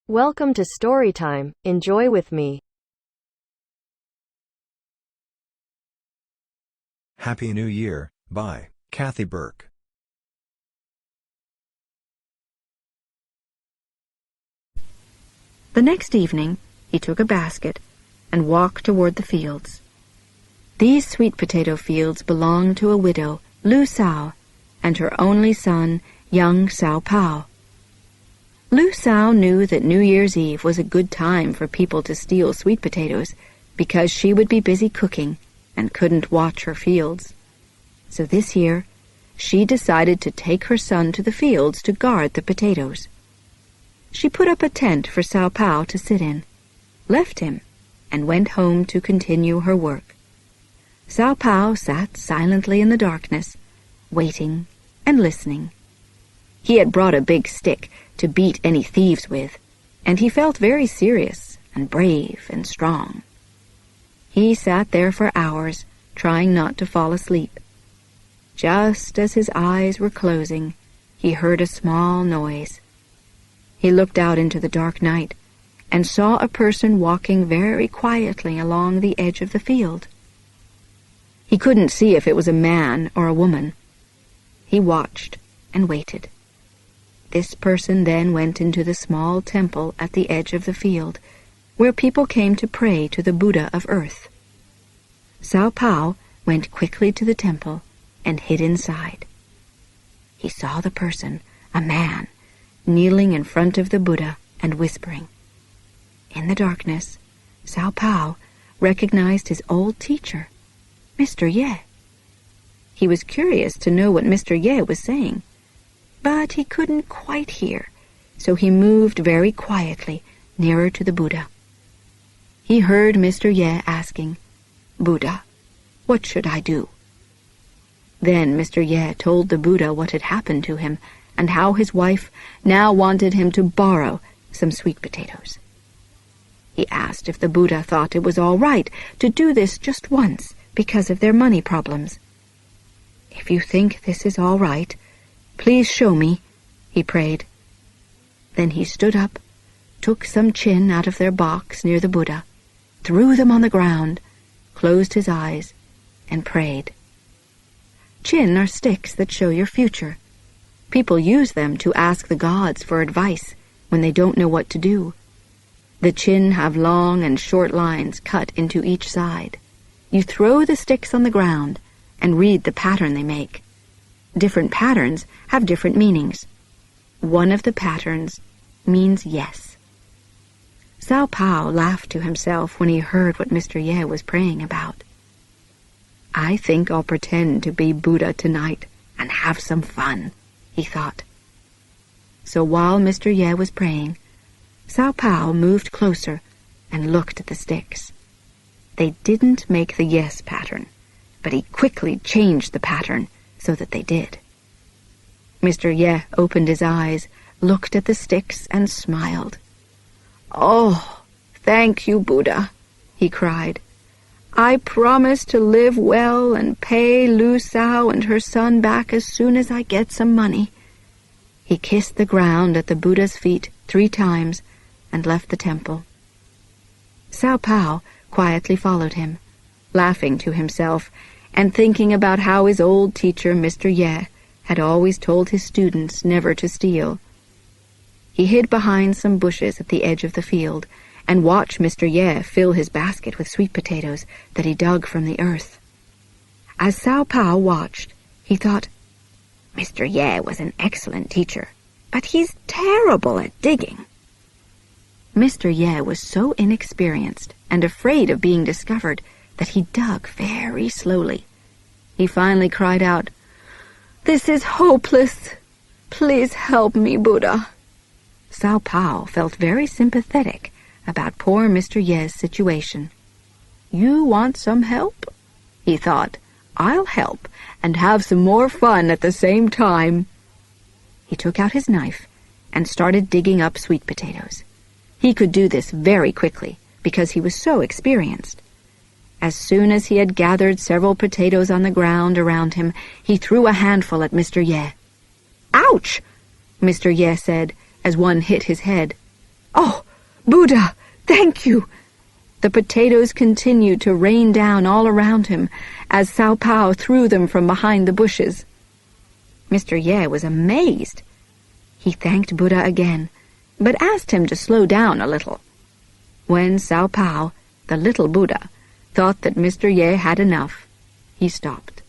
Welcome to Storytime. Enjoy with me. Happy New Year, by Kathy Burke. The next evening, he took a basket and walked toward the fields. These sweet potato fields belonged to a widow, Lu Sao, and her only son, young Sao Pao. Lu Sao knew that New Year's Eve was a good time for people to steal sweet potatoes because she would be busy cooking and couldn't watch her fields. So this year, she decided to take her son to the fields to guard the potatoes. She put up a tent for Sao Pao to sit in, left him, and went home to continue her work. Sao Pao sat silently in the darkness, waiting and listening. He had brought a big stick to beat any thieves with, and he felt very serious and brave and strong. He sat there for hours, trying not to fall asleep. Just as his eyes were closing, he heard a small noise. He looked out into the dark night and saw a person walking very quietly along the edge of the field. He couldn't see if it was a man or a woman. He watched and waited. This person then went into the small temple at the edge of the field, where people came to pray to the Buddha of Earth. Sao Pao went quickly to the temple and hid inside. He saw the person, a man, kneeling in front of the Buddha and whispering. In the darkness, Sao Pao recognized his old teacher, Mr. Ye. He was curious to know what Mr. Ye was saying, but he couldn't quite hear, so he moved very quietly nearer to the Buddha. He heard Mr. Ye asking, "Buddha, what should I do?" Then Mr. Ye told the Buddha what had happened to him and how his wife now wanted him to borrow some sweet potatoes. He asked if the Buddha thought it was all right to do this just once because of their money problems. "If you think this is all right, please show me," he prayed. Then he stood up, took some chin out of their box near the Buddha, threw them on the ground, closed his eyes, and prayed. Chin are sticks that show your future. People use them to ask the gods for advice when they don't know what to do. The chin have long and short lines cut into each side. You throw the sticks on the ground and read the pattern they make. Different patterns have different meanings. One of the patterns means yes. Sao Pao laughed to himself when he heard what Mr. Ye was praying about. "I think I'll pretend to be Buddha tonight and have some fun," he thought. So while Mr. Ye was praying, Sao Pao moved closer and looked at the sticks. They didn't make the yes pattern, but he quickly changed the pattern so that they did. Mr. Ye opened his eyes, looked at the sticks, and smiled. "Oh, thank you, Buddha," he cried. "I promise to live well and pay Lu Sao and her son back as soon as I get some money." He kissed the ground at the Buddha's feet 3 times and left the temple. Sao Pao quietly followed him, laughing to himself and thinking about how his old teacher, Mr. Ye, had always told his students never to steal. He hid behind some bushes at the edge of the field and watched Mr. Ye fill his basket with sweet potatoes that he dug from the earth. As Sao Pao watched, he thought, "Mr. Ye was an excellent teacher, but he's terrible at digging." Mr. Ye was so inexperienced and afraid of being discovered that he dug very slowly. He finally cried out, "This is hopeless. Please help me, Buddha." Sao Pao felt very sympathetic about poor Mr. Ye's situation. "You want some help?" he thought. "I'll help and have some more fun at the same time." He took out his knife and started digging up sweet potatoes. He could do this very quickly because he was so experienced. As soon as he had gathered several potatoes on the ground around him, he threw a handful at Mr. Ye. "Ouch!" Mr. Ye said as one hit his head. "Oh, Buddha, thank you!" The potatoes continued to rain down all around him as Sao Pao threw them from behind the bushes. Mr. Ye was amazed. He thanked Buddha again, but asked him to slow down a little. When Sao Pao, the little Buddha, thought that Mr. Ye had enough, he stopped.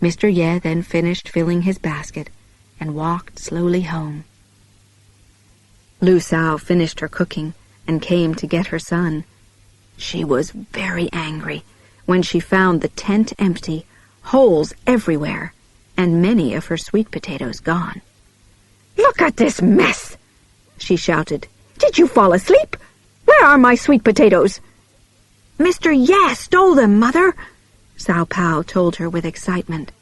Mr. Ye then finished filling his basket and walked slowly home. Lu Sao finished her cooking and came to get her son. She was very angry when she found the tent empty, holes everywhere, and many of her sweet potatoes gone. "Look at this mess!" she shouted. "Did you fall asleep? Where are my sweet potatoes?" "Mr. Ye stole them, Mother," Sao Pao told her with excitement.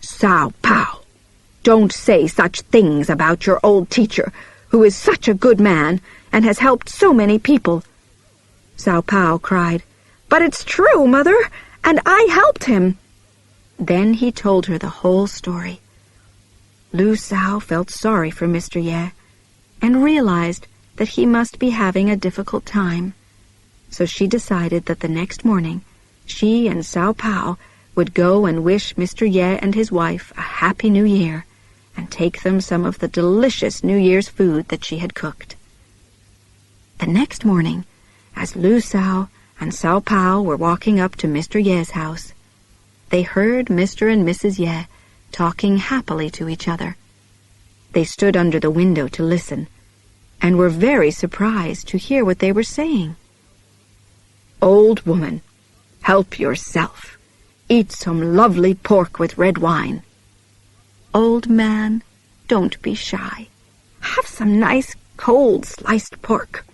"Sao Pao, don't say such things about your old teacher, who is such a good man and has helped so many people." Sao Pao cried, "But it's true, Mother, and I helped him." Then he told her the whole story. Lu Sao felt sorry for Mr. Ye and realized that he must be having a difficult time. So she decided that the next morning she and Sao Pao would go and wish Mr. Ye and his wife a happy New Year and take them some of the delicious New Year's food that she had cooked. The next morning, as Lu Sao and Sao Pao were walking up to Mr. Ye's house, they heard Mr. and Mrs. Ye talking happily to each other. They stood under the window to listen and were very surprised to hear what they were saying. "Old woman, help yourself. Eat some lovely pork with red wine." "Old man, don't be shy. Have some nice cold sliced pork."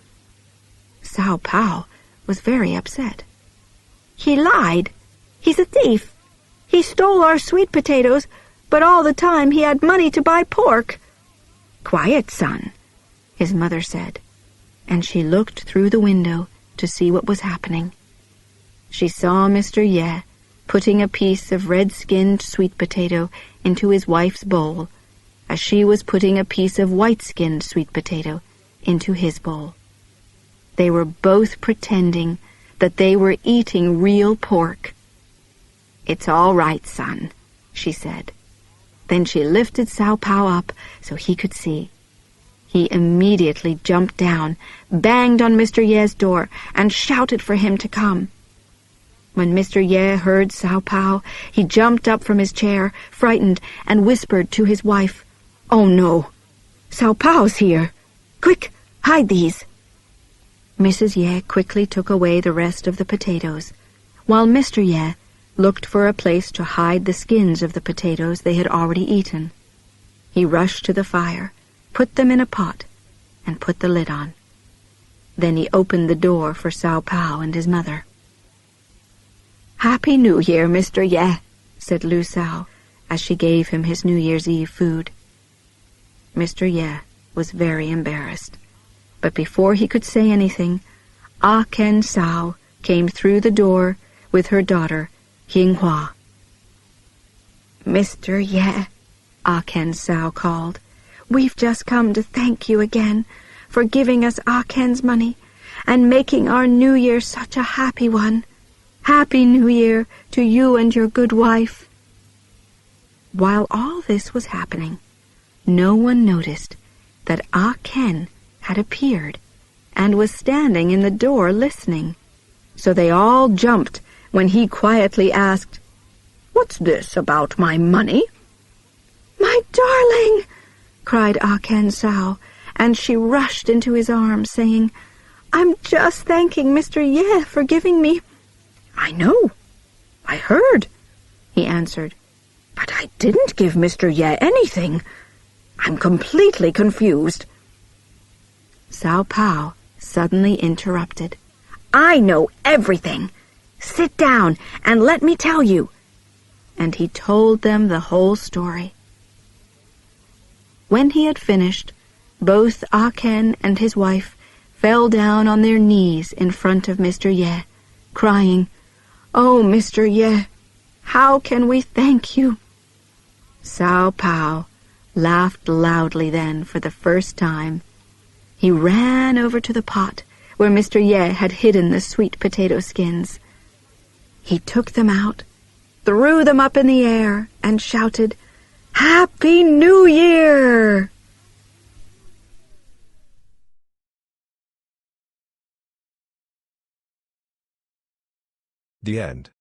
Sao Pao was very upset. "He lied. He's a thief. He stole our sweet potatoes, but all the time he had money to buy pork." "Quiet, son," his mother said, and she looked through the window to see what was happening. She saw Mr. Ye putting a piece of red-skinned sweet potato into his wife's bowl, as she was putting a piece of white-skinned sweet potato into his bowl. They were both pretending that they were eating real pork. "It's all right, son," she said. Then she lifted Sao Pao up so he could see. He immediately jumped down, banged on Mr. Ye's door, and shouted for him to come. When Mr. Ye heard Sao Pao, he jumped up from his chair, frightened, and whispered to his wife, "Oh no, Sao Pao's here. Quick, hide these." Mrs. Ye quickly took away the rest of the potatoes, while Mr. Ye looked for a place to hide the skins of the potatoes they had already eaten. He rushed to the fire, put them in a pot, and put the lid on. Then he opened the door for Sao Pao and his mother. "Happy New Year, Mr. Ye," said Lu Sao, as she gave him his New Year's Eve food. Mr. Ye was very embarrassed, but before he could say anything, Ah Ken Sao came through the door with her daughter, Ying Hua. "Mr. Ye," Ah Ken Sao called, "we've just come to thank you again for giving us Ah Ken's money and making our New Year such a happy one. Happy New Year to you and your good wife." While all this was happening, no one noticed that Ah Ken had appeared and was standing in the door listening. So they all jumped when he quietly asked, "What's this about my money?" "My darling!" cried Ah Ken Sao, and she rushed into his arms, saying, "I'm just thanking Mr. Ye for giving me—" "I know. I heard," he answered. "But I didn't give Mr. Ye anything. I'm completely confused." Sao Pao suddenly interrupted. "I know everything. Sit down and let me tell you." And he told them the whole story. When he had finished, both Ah Ken and his wife fell down on their knees in front of Mr. Ye, crying, "Oh, Mr. Ye, how can we thank you?" Sao Pao laughed loudly then for the first time. He ran over to the pot where Mr. Yeh had hidden the sweet potato skins. He took them out, threw them up in the air, and shouted, "Happy New Year!" The end.